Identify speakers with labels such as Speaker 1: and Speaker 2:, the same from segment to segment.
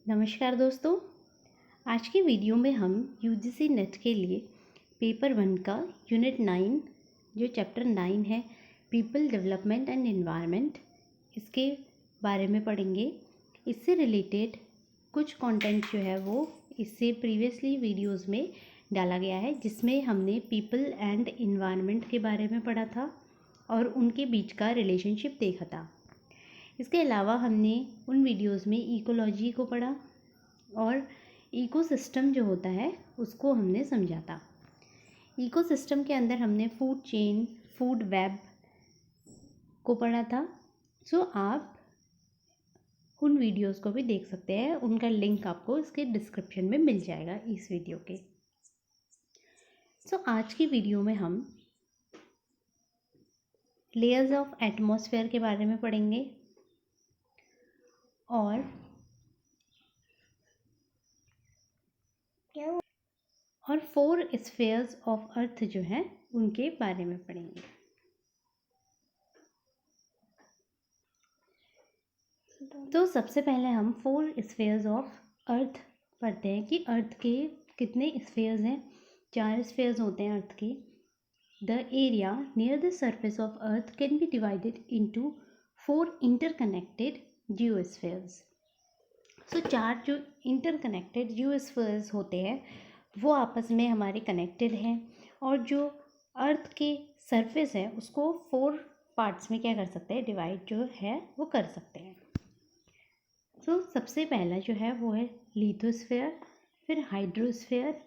Speaker 1: नमस्कार दोस्तों। आज की वीडियो में हम यूजीसी नेट के लिए पेपर 1 का यूनिट 9 जो चैप्टर 9 है पीपल डेवलपमेंट एंड एनवायरनमेंट, इसके बारे में पढ़ेंगे। इससे रिलेटेड कुछ कंटेंट जो है वो इससे प्रीवियसली वीडियोस में डाला गया है, जिसमें हमने पीपल एंड एनवायरनमेंट के बारे में पढ़ा था और उनके बीच का रिलेशनशिप देखा था। इसके अलावा हमने उन वीडियोस में इकोलॉजी को पढ़ा और इकोसिस्टम जो होता है उसको हमने समझा था। इकोसिस्टम के अंदर हमने फूड चेन, फूड वेब को पढ़ा था। सो आप उन वीडियोस को भी देख सकते हैं, उनका लिंक आपको इसके डिस्क्रिप्शन में मिल जाएगा इस वीडियो के। सो आज की वीडियो में हम लेयर्स ऑफ एटमॉस्फेयर के बारे में पढ़ेंगे और 4 स्फीयर्स ऑफ अर्थ जो हैं उनके बारे में पढ़ेंगे। तो सबसे पहले हम 4 स्फीयर्स ऑफ अर्थ पढ़ते हैं कि अर्थ के कितने स्फीयर्स हैं। 4 स्फीयर्स होते हैं अर्थ के। The area near the surface of earth can be divided into 4 interconnected geospheres. So 4 जो इंटरकनेक्टेड जियोस्फीयर्स होते हैं वो आपस में हमारे कनेक्टेड हैं, और जो अर्थ के सरफेस है उसको 4 पार्ट्स में क्या कर सकते हैं, डिवाइड जो है वो कर सकते हैं। सो सबसे पहला जो है वो है लिथोस्फेयर, फिर हाइड्रोस्फेयर,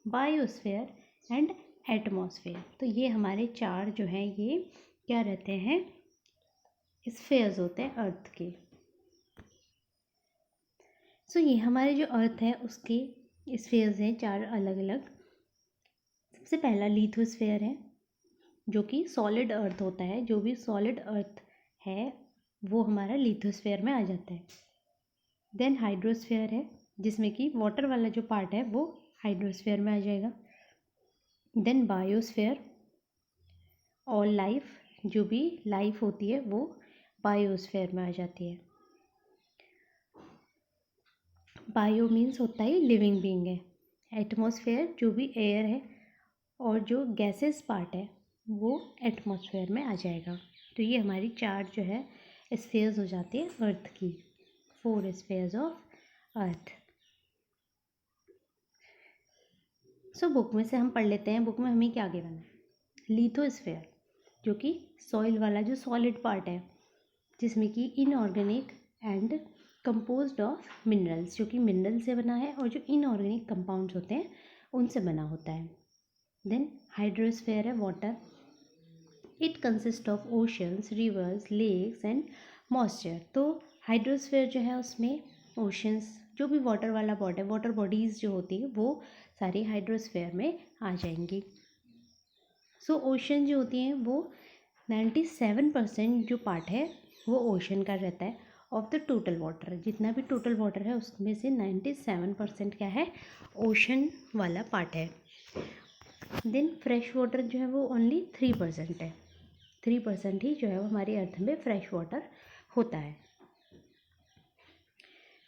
Speaker 1: बायोस्फेयर एंड एटमॉस्फेयर। तो ये हमारे 4 जो हैं ये क्या रहते हैं, स्फेयर्स होते हैं अर्थ के। सो ये हमारे जो अर्थ है उसके स्फेयर्स हैं 4 अलग अलग। सबसे पहला लिथोस्फेयर है जो कि सॉलिड अर्थ होता है। जो भी सॉलिड अर्थ है वो हमारा लिथोस्फेयर में आ जाता है। देन हाइड्रोस्फेयर है जिसमें कि वाटर वाला जो पार्ट है वो हाइड्रोस्फेयर में आ जाएगा। देन बायोस्फेयर, ऑल लाइफ, जो भी लाइफ होती है वो बायोस्फेयर में आ जाती है। बायो मीन्स होता है लिविंग बीइंग है। एटमॉस्फेयर जो भी एयर है और जो गैसेस पार्ट है वो एटमॉस्फेयर में आ जाएगा। तो ये हमारी 4 जो है स्फेयर्स हो जाती है अर्थ की, 4 spheres of earth. So book में से हम पढ़ लेते हैं। बुक में हमें क्या गिवन है, लिथोस्फेयर जो कि सॉइल वाला जो सॉलिड पार्ट है, जिसमें कि inorganic and composed of minerals, जो कि मिनरल से बना है और जो इनऑर्गेनिक कंपाउंड्स होते हैं उनसे बना होता है। देन हाइड्रोस्फेयर है water. It consist of oceans, rivers, lakes and moisture. तो हाइड्रोस्फेयर जो है उसमें ओशंस, जो भी वाटर वाला बॉडी है, वाटर बॉडीज़ जो होती है वो सारी हाइड्रोस्फेयर में आ जाएंगी। सो ओशन जो होती हैं वो 97% जो पार्ट है वो ओशन का रहता है। ऑफ द टोटल वाटर, जितना भी टोटल वाटर है उसमें से 97% क्या है, ओशन वाला पार्ट है। देन फ्रेश वाटर जो है वो ओनली 3% है। 3% ही जो है वो हमारी अर्थ में फ्रेश वाटर होता है।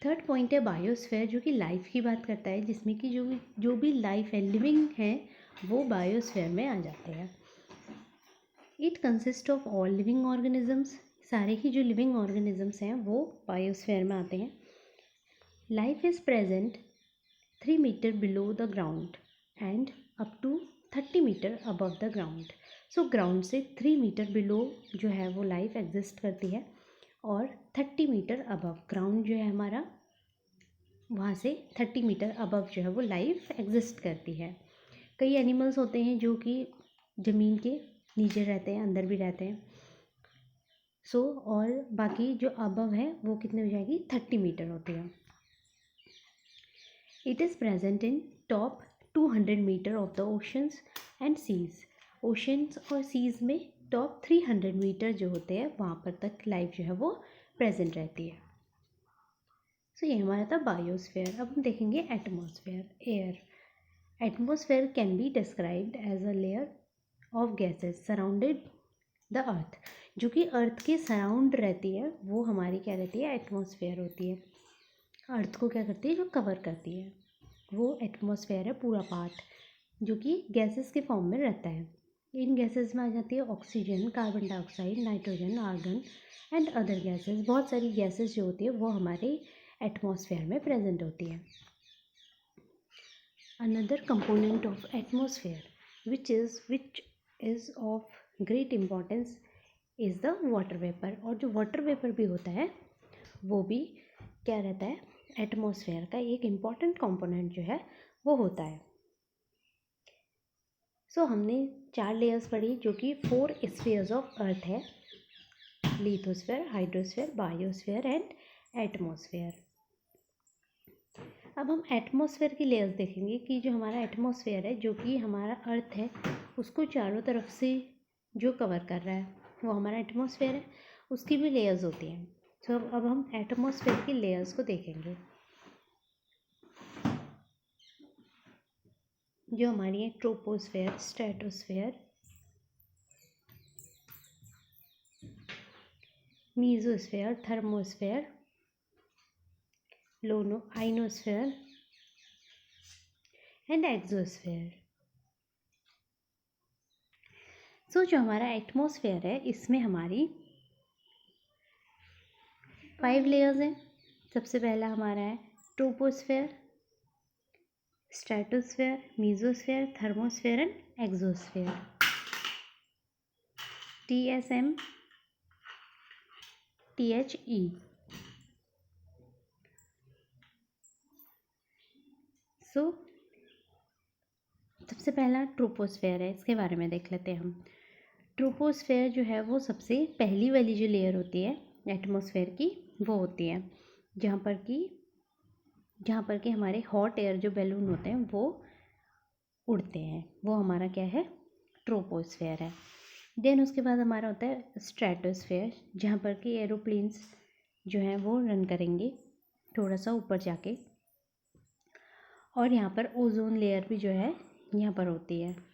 Speaker 1: थर्ड पॉइंट है बायोस्फेयर, जो कि लाइफ की बात करता है, जिसमें कि जो भी लाइफ है, लिविंग है, वो बायोस्फेयर में आ जाते हैं। It consist of all living organisms, सारे ही जो लिविंग ऑर्गेनिजम्स हैं वो बायोस्फेयर में आते हैं। Life is present 3 metre below the ground and up to 30 metre above the ground. So ground से 3 मीटर बिलो जो है वो लाइफ एग्जिस्ट करती है, और 30 मीटर अबव ग्राउंड जो है हमारा, वहाँ से 30 मीटर अबव जो है वो लाइफ एग्जिस्ट करती है। कई एनिमल्स होते हैं जो कि ज़मीन के नीचे रहते हैं, अंदर भी रहते हैं। सो और बाकी जो अबव है वो कितने हो जाएगी, 30 मीटर होती है। It is present in top 200 metre of the oceans and seas. Oceans और सीज में टॉप 300 मीटर जो होते हैं वहाँ पर तक लाइफ जो है वो प्रेजेंट रहती है। सो ये हमारा था बायोस्फेयर। अब हम देखेंगे atmosphere, air. Atmosphere can be described as a layer of gases surrounded the earth. जो कि अर्थ के सराउंड रहती है वो हमारी क्या रहती है, एटमॉस्फेयर होती है। अर्थ को क्या करती है, जो कवर करती है, वो एटमॉस्फेयर है पूरा पार्ट, जो कि गैसेस के फॉर्म में रहता है। इन गैसेस में आ जाती है oxygen, carbon dioxide, nitrogen, argon and other gases. बहुत सारी गैसेस जो होती है वो हमारे एटमॉस्फेयर में प्रेजेंट होती है। Another component of atmosphere which is of great importance is the water vapour. और जो वाटर वेपर भी होता है वो भी क्या रहता है, एटमॉस्फेयर का एक इम्पॉर्टेंट कंपोनेंट जो है वो होता है। सो हमने 4 लेयर्स पढ़ी जो कि 4 स्फीयर्स ऑफ अर्थ है, lithosphere, hydrosphere, biosphere and atmosphere. अब हम एटमॉस्फेयर की लेयर्स देखेंगे कि जो हमारा एटमॉस्फेयर है, जो कि हमारा अर्थ है, उसको चारों तरफ से जो कवर कर रहा है वो हमारा एटमॉस्फेयर है। उसकी भी लेयर्स होती हैं। तो अब हम एटमॉस्फेयर की लेयर्स को देखेंगे। जो हमारी है troposphere, stratosphere, mesosphere, thermosphere, ionosphere and exosphere. So जो हमारा एटमॉस्फेयर है, इसमें हमारी 5 लेयर्स हैं। सबसे पहला हमारा है troposphere, stratosphere, mesosphere, thermosphere and exosphere. TSM, THE। सो सबसे पहला ट्रोपोस्फेयर है, इसके बारे में देख लेते हैं हम। ट्रोपोस्फेयर जो है वो सबसे पहली वाली जो लेयर होती है एटमॉस्फेयर की, वो होती है जहाँ पर कि हमारे हॉट एयर जो बैलून होते हैं वो उड़ते हैं, वो हमारा क्या है, ट्रोपोस्फेयर है। देन उसके बाद हमारा होता है स्ट्रेटोस्फेयर, जहाँ पर कि एरोप्लेन्स जो हैं वो रन करेंगे थोड़ा सा ऊपर जाके, और यहाँ पर ओजोन लेयर भी जो है यहाँ पर होती है।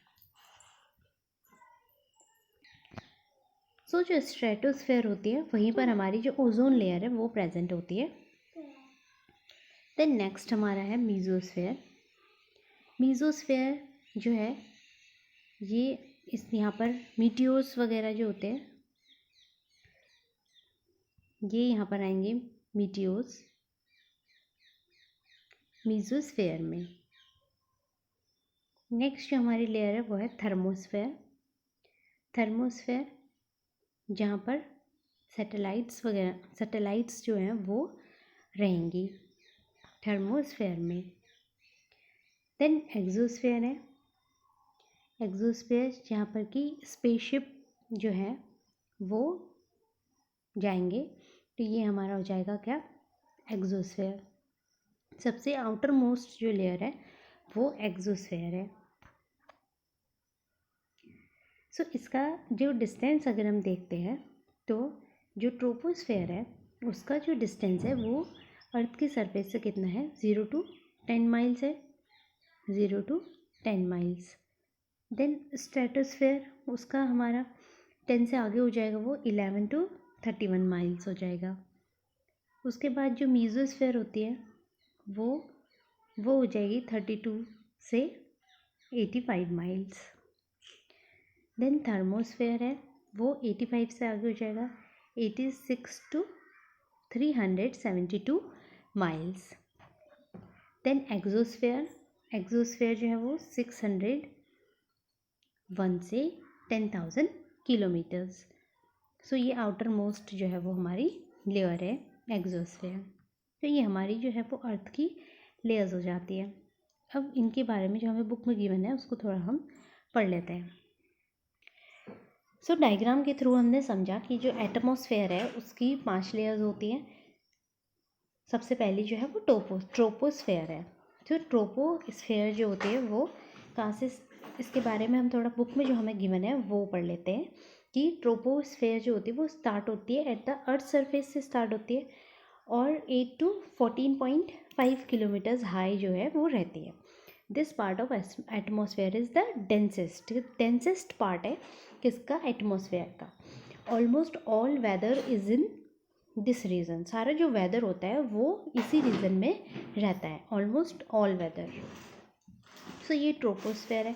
Speaker 1: सो जो स्ट्रेटोस्फेयर होती है वहीं पर हमारी जो ओजोन लेयर है वो प्रेजेंट होती है। देन नेक्स्ट हमारा है मीजोस्फेयर। मीजोस्फेयर जो है ये यहाँ पर मीटियोर्स वगैरह जो होते हैं ये यहाँ पर आएंगे, मीटियोर्स मीजोस्फेयर में। नेक्स्ट जो हमारी लेयर है वो है थर्मोस्फेयर। थर्मोस्फेयर जहाँ पर सैटेलाइट्स जो हैं वो रहेंगी थर्मोस्फेयर में। देन एक्सोस्फेयर है। एक्सोस्फेयर जहाँ पर कि स्पेसशिप जो है वो जाएंगे, तो ये हमारा हो जाएगा क्या, एक्सोस्फेयर। सबसे आउटर मोस्ट जो लेयर है वो एक्सोस्फेयर है। सो इसका जो डिस्टेंस अगर हम देखते हैं तो जो ट्रोपोस्फेयर है उसका जो डिस्टेंस है वो अर्थ की सरफेस से कितना है, 0 to 10 माइल्स है, 0 to 10 माइल्स। देन स्ट्रेटोस्फेयर उसका हमारा 10 से आगे हो जाएगा, वो 11 to 31 माइल्स हो जाएगा। उसके बाद जो मीजोस्फेयर होती है वो हो जाएगी 32 से 85 माइल्स। देन थर्मोस्फेयर है वो 85 से आगे हो जाएगा, 86 to 372 माइल्स। देन एक्सोस्फेयर जो है वो 601 से 10,000 किलोमीटर्स। सो ये आउटर मोस्ट जो है वो हमारी लेयर है एक्सोस्फेयर। तो ये हमारी जो है वो अर्थ की लेयर्स हो जाती है। अब इनके बारे में जो हमें बुक में गिवन है उसको थोड़ा हम पढ़ लेते हैं। सो डायग्राम के थ्रू हमने समझा कि जो एटमॉस्फेयर है उसकी 5 लेयर्स होती हैं। सबसे पहली जो है वो ट्रोपोस्फेयर है। तो ट्रोपोस्फेयर जो होती है वो कहाँ से, इसके बारे में हम थोड़ा बुक में जो हमें गिवन है वो पढ़ लेते हैं कि ट्रोपोस्फेयर जो होती है वो स्टार्ट होती है एट द अर्थ सरफेस से स्टार्ट होती है और 8 to 14.5 किलोमीटर्स हाई जो है वो रहती है। This part of atmosphere is the densest part है किसका, एटमॉस्फेयर का। Almost all weather is in this region, सारा जो वेदर होता है वो इसी रीजन में रहता है, ऑलमोस्ट ऑल वेदर। सो ये ट्रोपोस्फेयर है।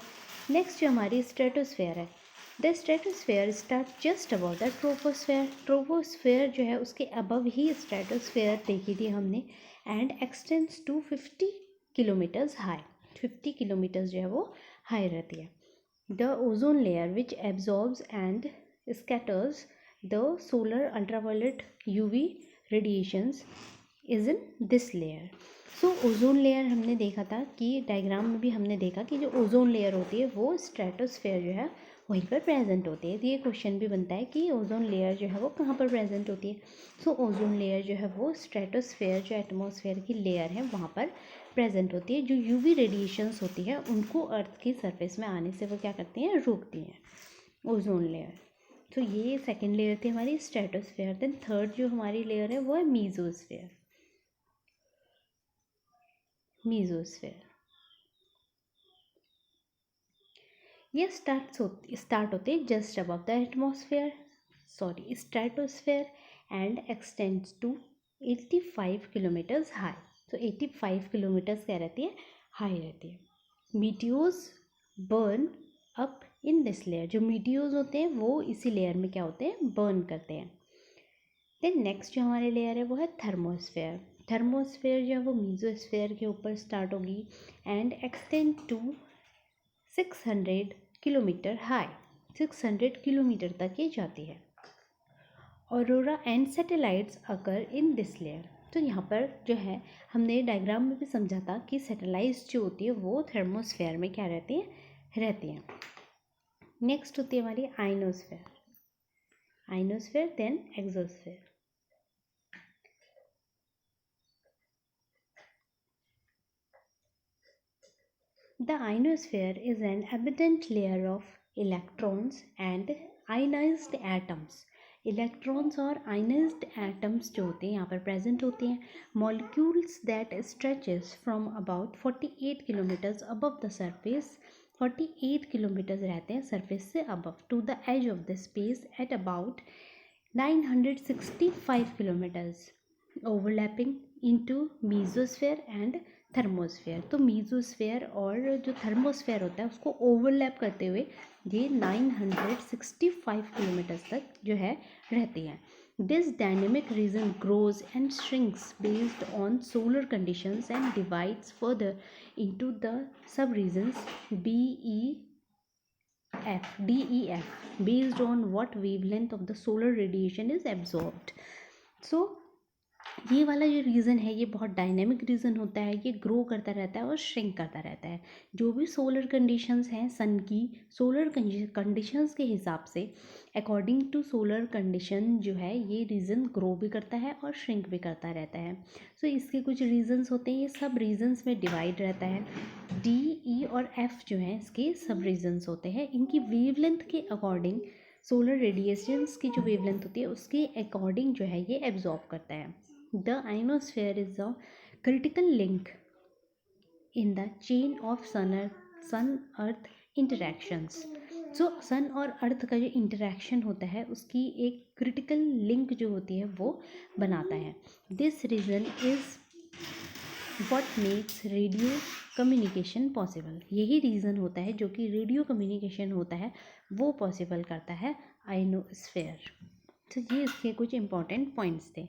Speaker 1: नेक्स्ट जो हमारी स्ट्रेटोस्फेयर है, the stratosphere start just above the troposphere. Troposphere जो है उसके अबव ही स्ट्रेटोस्फेयर देखी थी हमने, and extends to 50 kilometres high. 50 kilometres जो है वो हाई रहती है। The ozone layer which absorbs and scatters the solar ultraviolet UV radiations is in this layer. So ozone layer हमने देखा था कि डायग्राम में भी हमने देखा कि जो ओजोन लेयर होती है वो स्ट्रेटोस्फेयर जो है वहीं पर प्रेजेंट होती है। तो ये क्वेश्चन भी बनता है कि ओजोन लेयर जो है वो कहाँ पर प्रेजेंट होती है। सो ओजोन लेयर जो है वो स्ट्रेटोस्फेयर जो एटमॉस्फेयर की लेयर है वहाँ पर प्रेजेंट होती है। जो यूवी रेडिएशंस होती है उनको अर्थ की सरफेस में आने से वो क्या करती हैं, रोकती हैं, ओजोन लेयर। तो ये सेकेंड लेयर थी हमारी स्ट्रेटोस्फेयर। देन थर्ड जो हमारी लेयर है वो है मीजोस्फेयर। मीजोस्फेयर ये स्टार्ट होते just above the atmosphere, sorry stratosphere, and extends to 85 kilometres high. तो 85 किलोमीटर्स क्या रहती है, हाई रहती है। Meteors burn up in this layer, जो मीटियोज होते हैं वो इसी लेयर में क्या होते हैं, बर्न करते हैं। देन नेक्स्ट जो हमारे लेयर है वो है थर्मोस्फेयर। थर्मोस्फेयर जो है वो मीजोस्फेयर के ऊपर स्टार्ट होगी and extend to 600 kilometre high. 600 kilometre तक ये जाती है। Aurora and satellites occur in this layer. तो यहाँ पर जो है हमने डायग्राम में भी समझा था कि सैटेलाइट्स जो होती है वो थर्मोस्फेयर में क्या रहती हैं। नेक्स्ट होती है हमारी ionosphere. Ionosphere then exosphere. The ionosphere is an abundant layer of electrons and ionized atoms. Electrons और आयनाइज्ड एटम्स जो होते हैं यहाँ पर प्रेजेंट होते हैं। Molecules that stretches from about 48 kilometres above the surface. 48 kilometres रहते हैं सरफेस से above to the edge of the space at about 965 kilometres, overlapping into mesosphere and thermosphere. तो मीजोस्फेयर और जो थर्मोस्फेयर होता है उसको ओवरलैप करते हुए ये 965 किलोमीटर्स तक जो है रहती हैं। This dynamic region grows and shrinks based on solar conditions and divides further into the sub regions DEF based on what wavelength of the solar radiation is absorbed. So ये वाला जो रीज़न है ये बहुत डायनेमिक रीज़न होता है, ये grow करता रहता है और श्रिंक करता रहता है। जो भी सोलर कंडीशंस हैं सन की, सोलर कंडीशंस के हिसाब से अकॉर्डिंग टू सोलर कंडीशन जो है ये रीज़न ग्रो भी करता है और श्रिंक भी करता रहता है। सो इसके कुछ रीजंस होते हैं, ये सब रीजंस में डिवाइड रहता है। D, E और F जो हैं इसके सब रीजंस होते हैं। इनकी वेवलेंथ के अकॉर्डिंग सोलर रेडिएशंस की जो वेवलेंथ होती है उसके अकॉर्डिंग जो है ये एब्जॉर्ब करता है। The ionosphere is a critical link in the chain of sun-earth interactions. So सन और अर्थ का जो इंटरेक्शन होता है उसकी एक क्रिटिकल लिंक जो होती है वो बनाता है। This region is what makes radio communication possible. यही रीज़न होता है जो कि रेडियो कम्युनिकेशन होता है वो पॉसिबल करता है आइनोस्फेयर। तो ये इसके कुछ इंपॉर्टेंट पॉइंट्स थे।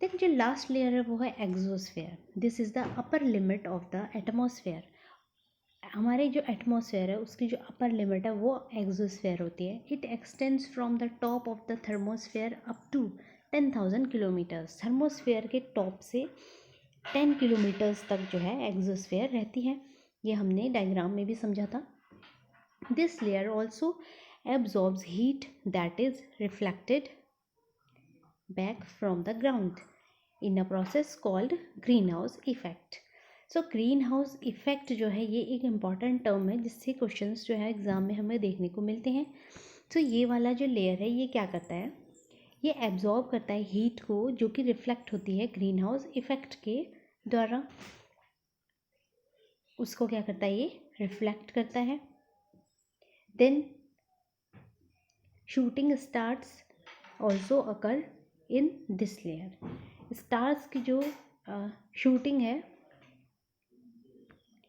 Speaker 1: देन जो लास्ट लेयर है वो है exosphere. This is the upper limit of the atmosphere. हमारे जो एटमॉस्फेयर है उसकी जो अपर लिमिट है वो एक्सोस्फेयर होती है। It extends from the top of the thermosphere up to 10,000 kilometres. Thermosphere के टॉप से 10 किलोमीटर्स तक जो है एक्सोस्फेयर रहती है। ये हमने डायग्राम में भी समझा था। This layer also absorbs heat that is reflected back from the ground in a process called greenhouse effect. So green house effect जो है ये एक इम्पॉर्टेंट टर्म है जिससे क्वेश्चंस जो है एग्ज़ाम में हमें देखने को मिलते हैं। तो ये वाला जो लेयर है ये क्या करता है, ये एब्जॉर्ब करता है हीट को जो कि रिफ्लेक्ट होती है ग्रीन हाउस इफेक्ट के द्वारा। उसको क्या करता है, ये रिफ्लेक्ट करता है। Then shooting starts also occur in this layer. Stars की जो शूटिंग है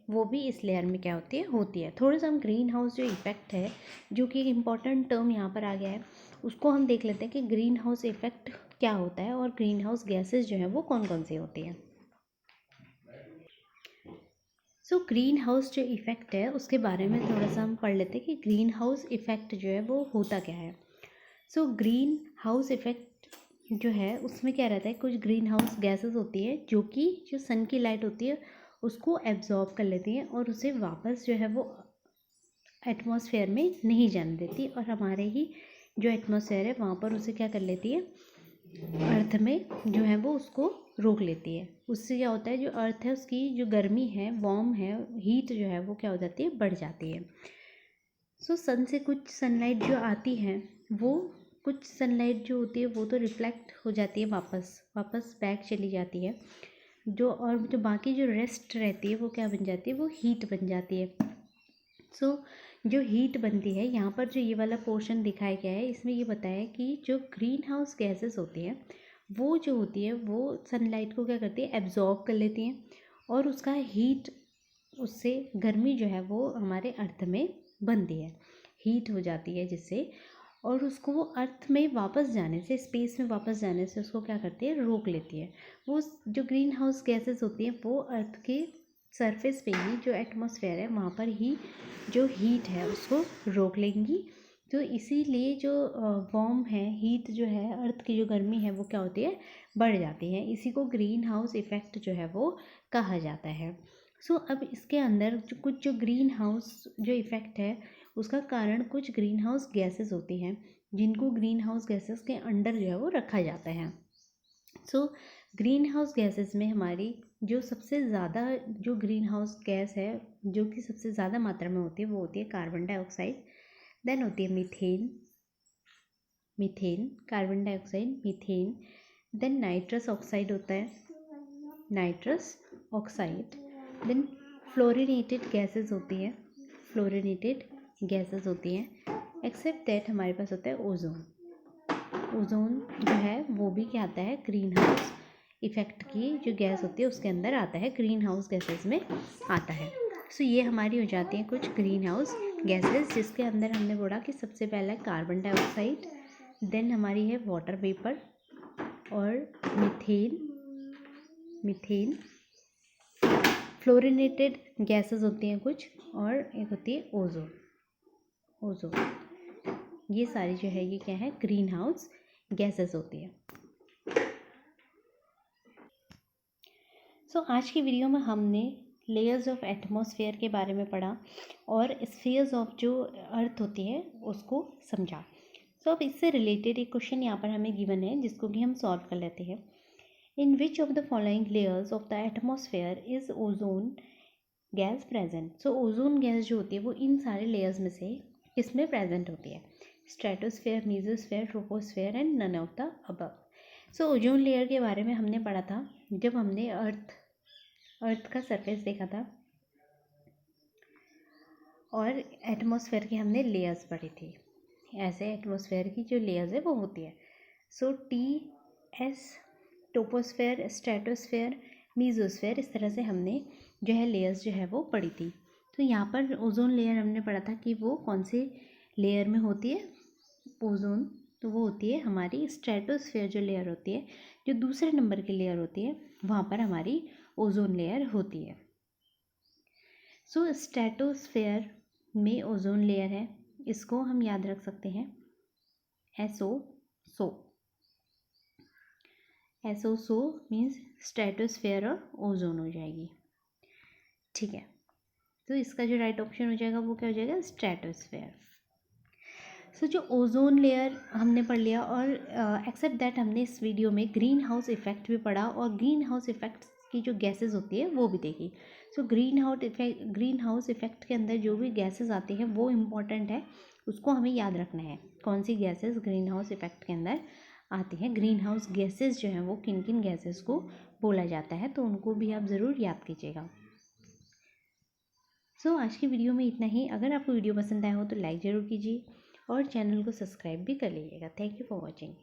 Speaker 1: वो भी इस लेयर में क्या होती है। थोड़ा सा हम ग्रीन हाउस जो इफ़ेक्ट है, जो कि एक इम्पॉर्टेंट टर्म यहाँ पर आ गया है, उसको हम देख लेते हैं कि ग्रीन हाउस इफ़ेक्ट क्या होता है और ग्रीन हाउस गैसेज जो है वो कौन कौन सी होती हैं। सो ग्रीन हाउस जो इफ़ेक्ट है उसके बारे में थोड़ा सा हम पढ़ लेते हैं कि ग्रीन हाउस इफ़ेक्ट जो है वो होता क्या है। सो ग्रीन हाउस इफ़ेक्ट जो है उसमें क्या रहता है, कुछ ग्रीन हाउस गैसेस होती है जो कि जो सन की लाइट होती है उसको एब्जॉर्ब कर लेती हैं और उसे वापस जो है वो एटमॉस्फेयर में नहीं जाने देती, और हमारे ही जो एटमॉस्फेयर है वहाँ पर उसे क्या कर लेती है, अर्थ में जो है वो उसको रोक लेती है। उससे क्या होता है, जो अर्थ है उसकी जो गर्मी है, वार्म है, हीट जो है वो क्या हो जाती है, बढ़ जाती है। सो सन से कुछ सनलाइट जो आती है, वो कुछ सनलाइट जो होती है वो तो रिफ्लेक्ट हो जाती है, वापस बैक चली जाती है, जो और जो बाकी जो रेस्ट रहती है वो क्या बन जाती है, वो हीट बन जाती है। सो जो हीट बनती है, यहाँ पर जो ये वाला पोर्शन दिखाया गया है इसमें ये बताया कि जो ग्रीन हाउस गैसेस होती हैं वो जो होती है वो सनलाइट को क्या करती है, एब्जॉर्ब कर लेती हैं, और उसका हीट, उससे गर्मी जो है वो हमारे अर्थ में बनती है, हीट हो जाती है जिससे, और उसको वो अर्थ में वापस जाने से, स्पेस में वापस जाने से उसको क्या करती है, रोक लेती है। वो जो ग्रीन हाउस गैसेस होती हैं वो अर्थ के सरफेस पे ही, जो एटमॉस्फेयर है वहाँ पर ही जो हीट है उसको रोक लेंगी। तो इसीलिए जो वार्म है, हीट जो है, अर्थ की जो गर्मी है वो क्या होती है, बढ़ जाती है। इसी को ग्रीन हाउस इफ़ेक्ट जो है वो कहा जाता है। सो अब इसके अंदर जो ग्रीन हाउस जो इफ़ेक्ट है उसका कारण कुछ ग्रीन हाउस गैसेस होती हैं, जिनको ग्रीन हाउस गैसेस के अंडर जो है वो रखा जाता है। सो ग्रीन हाउस गैसेस में हमारी जो सबसे ज़्यादा जो ग्रीन हाउस गैस है जो कि सबसे ज़्यादा मात्रा में होती है वो होती है कार्बन डाइऑक्साइड, देन होती है methane, carbon dioxide, methane, then nitrous oxide होता है, nitrous oxide, then fluorinated gases होती है, फ्लोरिनेटेड गैसेस होती हैं, एक्सेप्ट दैट हमारे पास होता है ओजोन। ओजोन जो है वो भी क्या आता है, ग्रीन हाउस इफ़ेक्ट की जो गैस होती है उसके अंदर आता है, ग्रीन हाउस गैसेस में आता है। सो ये हमारी हो जाती हैं कुछ ग्रीन हाउस गैसेस, जिसके अंदर हमने बोला कि सबसे पहला है कार्बन डाइऑक्साइड, देन हमारी है वाटर वेपर और मीथेन, फ्लोरिनेटेड गैसेस होती हैं कुछ, और एक होती है ओजोन। ये सारी जो है ये क्या है, ग्रीन हाउस गैसेस होती है। सो आज की वीडियो में हमने लेयर्स ऑफ एटमॉस्फेयर के बारे में पढ़ा और स्फीयर्स ऑफ जो अर्थ होती है उसको समझा। सो अब इससे रिलेटेड एक क्वेश्चन यहाँ पर हमें गिवन है जिसको कि हम सॉल्व कर लेते हैं। In which of the following layers of the atmosphere is ozone gas present. So ozone gas जो होती है वो इन सारे लेयर्स में से किसमें प्रेजेंट होती है, stratosphere, mesosphere, troposphere and none of the above. So ozone layer के बारे में हमने पढ़ा था जब हमने अर्थ का सरफेस देखा था और एटमॉस्फेयर की हमने लेयर्स पढ़ी थी। ऐसे एटमॉस्फेयर की जो लेयर्स है वो होती है। सो TS, टोपोस्फेयर, स्ट्रेटोस्फेयर, मीजोस्फेयर, इस तरह से हमने जो है लेयर्स जो है वो पढ़ी थी। तो यहाँ पर ओजोन लेयर हमने पढ़ा था कि वो कौन से लेयर में होती है, ओजोन, तो वो होती है हमारी स्ट्रेटोस्फेयर जो लेयर होती है, जो दूसरे नंबर की लेयर होती है वहाँ पर हमारी ओजोन लेयर होती है। सो स्ट्रेटोस्फेयर में ओजोन लेयर है, इसको हम याद रख सकते हैं SO मीन्स स्ट्रेटोस्फेयर और ओजोन हो जाएगी, ठीक है। तो इसका जो राइट ऑप्शन हो जाएगा वो क्या हो जाएगा, स्ट्रेटोस्फेयर। सो जो ओजोन लेयर हमने पढ़ लिया, और एक्सेप्ट दैट हमने इस वीडियो में ग्रीन हाउस इफेक्ट भी पढ़ा और ग्रीन हाउस इफेक्ट की जो गैसेस होती है वो भी देखी। सो ग्रीन हाउस इफेक्ट के अंदर जो भी गैसेस आती हैं वो इम्पॉर्टेंट है, उसको हमें याद रखना है कौन सी गैसेस ग्रीन हाउस इफेक्ट के अंदर आती हैं। ग्रीन हाउस गैसेस जो हैं वो किन किन गैसेस को बोला जाता है, तो उनको भी आप ज़रूर याद कीजिएगा। सो आज की वीडियो में इतना ही। अगर आपको वीडियो पसंद आया हो तो लाइक ज़रूर कीजिए और चैनल को सब्सक्राइब भी कर लीजिएगा। Thank you for watching.